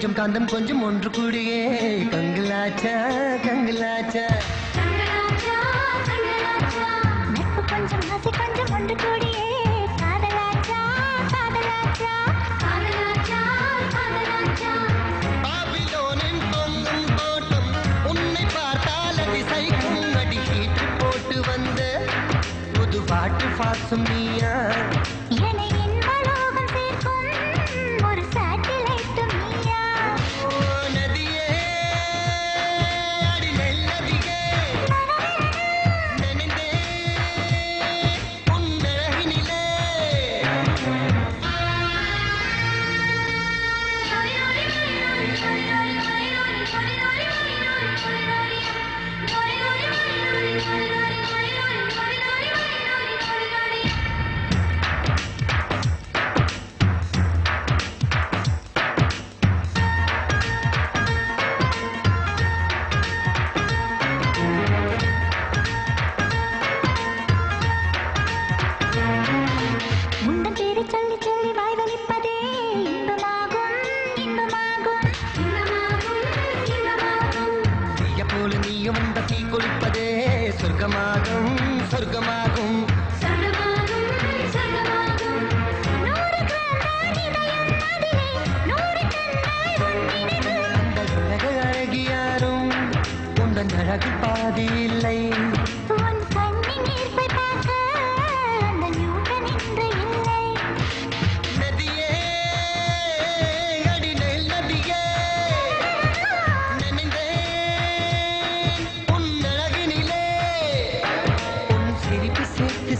கொஞ்சம் காந்தம் கொஞ்சம் ஒன்று கூடியே கங்கலாச்சா கங்கலாச்சா நட்பு கொஞ்சம் ஆசை கொஞ்சம் ஒன்று கூடியே காதலாச்சா காதலாச்சா காதலாச்சா காதலாச்சா பாபிலோனின் தொங்கும் தோட்டம் உன்னை பார்த்தால் அதிசைக்கும் அடி ஹீட்டு போட்டு வந்த புது பாட்டு பாசும் நீயா குளிப்பதே சொர்க்கமாகும் சொர்க்கமாகும் அந்த உலக அழகியாரும் உந்தன் அழகு பாதி இல்லை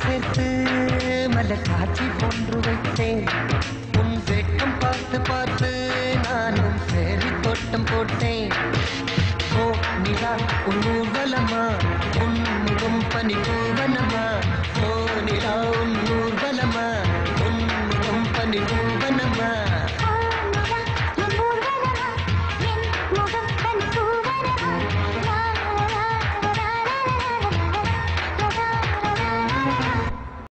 சேர்த்து மலர் காட்சி போன்று வைத்தேன் உன் வெட்கம் பார்த்து பார்த்து நானும் சேரி தோட்டம் போட்டேன் ஓ நிலா உன் ஊர்வலமா உன் முகம் பனிப்போ